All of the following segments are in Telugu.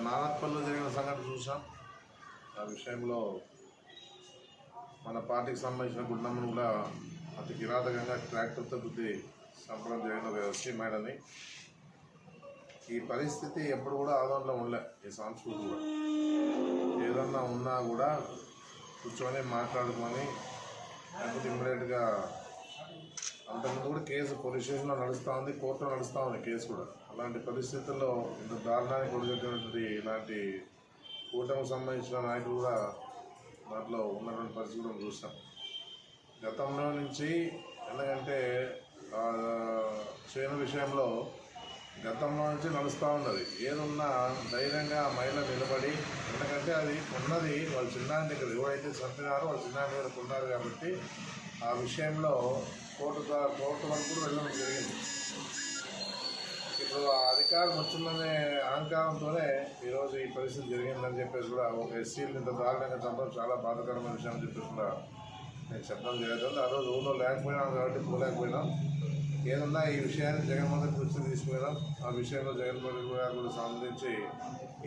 నాగపల్లిలో జరిగిన సంఘటన చూసాం. ఆ విషయంలో మన పార్టీకి సంబంధించిన గుండమ్మను కూడా అతి కిరాతకంగా ట్రాక్టర్తో గుద్ది చంపడం జరిగిన ఒక ఎస్సీ మేడని. ఈ పరిస్థితి ఎప్పుడు కూడా ఆందోళనలో ఉండలే. ఈ సంస్కృతి కూడా ఏదన్నా ఉన్నా కూడా కూర్చొని మాట్లాడుకొని లేకపోతే ఇమ్మీడియట్గా అంతకుముందు కూడా కేసు పోలీస్ స్టేషన్లో నడుస్తూ ఉంది, కోర్టులో నడుస్తూ ఉంది కేసు కూడా. అలాంటి పరిస్థితుల్లో ఇంత దారుణానికి ఒడిగట్టినటువంటి ఇలాంటి కూటమికి సంబంధించిన నాయకులు కూడా దాంట్లో ఉన్నటువంటి పరిస్థితి కూడా చూసాం. గతంలో నుంచి ఎందుకంటే చేయని విషయంలో గతంలో నుంచి నడుస్తూ ఉన్నది. ఏదున్నా ధైర్యంగా మహిళ నిలబడి, ఎందుకంటే అది ఉన్నది వాళ్ళ చిన్నాని దగ్గర, ఎవరైతే చంపినారో వాళ్ళ చిన్నాని దగ్గర ఉన్నారు కాబట్టి ఆ విషయంలో కోర్టు వరకు కూడా వెళ్ళడం జరిగింది. ఇప్పుడు ఆ అధికారం వచ్చిందనే అహంకారంతోనే ఈరోజు ఈ పరిస్థితి జరిగిందని చెప్పేసి కూడా ఒక ఎస్సీలు ఇంత దారుణంగా చంపడం చాలా బాధాకరమైన విషయం అని చెప్పేసి కూడా నేను చెప్పడం జరుగుతుంది. ఆ రోజు ఊళ్ళో లేకపోయినాం కాబట్టి పోలేకపోయినాం. ఏదన్నా ఈ విషయాన్ని జగన్మోహన్ దృష్టికి తీసుకుపోయినాం. ఆ విషయంలో జగన్మోహన్ గారు కూడా సంబంధించి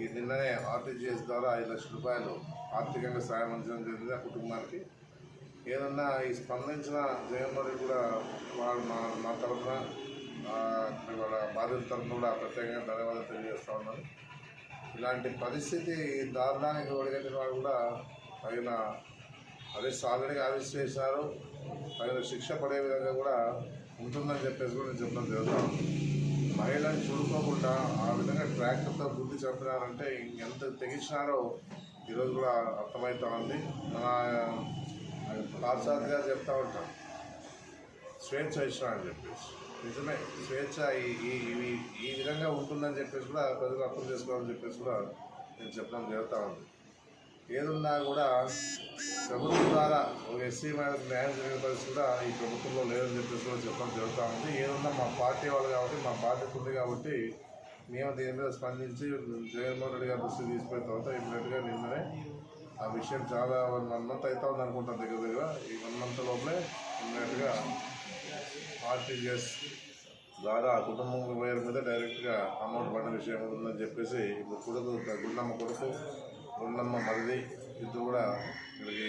ఈ నిన్ననే ఆర్టీజీఎస్ ద్వారా 5 లక్షల రూపాయలు ఆర్థికంగా సాయం అందించడం జరిగింది ఆ కుటుంబానికి. ఏదన్నా ఈ స్పందించిన జగన్మోహన్ కూడా వాళ్ళు మా తరఫున వాళ్ళ బాధితుల తరఫున కూడా ప్రత్యేకంగా ధన్యవాదాలు తెలియజేస్తూ ఉన్నారు. ఇలాంటి పరిస్థితి దారుణానికి ఒడిగట్టిన వాళ్ళు కూడా తగిన ఆల్రెడీ అరెస్ట్ చేశారు, తగిన శిక్ష పడే విధంగా కూడా ఉంటుందని చెప్పేసి కూడా నేను చెప్పడం జరుగుతాను. మహిళని చూడుకోకుండా ఆ విధంగా ట్రాక్టర్తో గుద్ది చంపినారంటే ఎంత తెగించినారో ఈరోజు కూడా అర్థమవుతా ఉంది. మన పార్సాద్ గారు చెప్తా ఉంటాం, స్వేచ్ఛ ఇష్టం అని చెప్పేసి. నిజమే, స్వేచ్ఛ ఈ విధంగా ఉంటుందని చెప్పేసి కూడా ప్రజలు అర్థం చేసుకోవాలని చెప్పేసి కూడా నేను చెప్పడం జరుగుతూ ఉంది. ఏదున్నా కూడా ప్రభుత్వం ద్వారా ఒక ఎస్సీ మేరకు న్యాయం జరిగిన పరిస్థితి కూడా ఈ ప్రభుత్వంలో లేదని చెప్పేసి కూడా చెప్పడం జరుగుతూ ఉంది. ఏదన్నా మా పార్టీ వాళ్ళు కాబట్టి మా బాధ్యత ఉంది కాబట్టి మేము దీని మీద స్పందించి జగన్మోహన్ రెడ్డి గారి దృష్టికి తీసుకున్న తర్వాత ఇమ్మీడియట్గా నిన్ననే ఆ విషయం చాలా 1 month అవుతా ఉంది అనుకుంటాను. దగ్గర ఈ 1 month లోపలే ఇమ్మీడియట్గా ఆర్టీజీఎస్ ద్వారా ఆ కుటుంబం పేరు మీద డైరెక్ట్గా అమౌంట్ పడిన విషయం ఉందని చెప్పేసి ఇప్పుడు గుండమ్మ కొడుకు గుండమ్మ మరిది ఇద్దరు కూడా ఇక్కడికి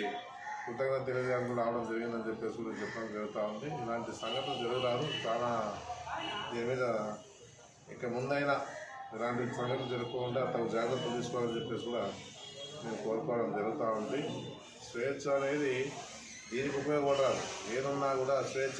కృతజ్ఞత తెలియజేయడానికి కూడా రావడం జరిగిందని చెప్పేసి కూడా చెప్పడం జరుగుతూ ఉంది. ఇలాంటి సంఘటనలు జరుగుతారు. చాలా దీని మీద ఇక ముందైనా ఇలాంటి సంఘటనలు జరగకుండా తగు జాగ్రత్తలు తీసుకోవాలని చెప్పేసి కూడా నేను కోరుకోవడం జరుగుతూ ఉంది. స్వేచ్ఛ అనేది దీనికి ఉపయోగపడాలి. ఏదన్నా కూడా స్వేచ్ఛ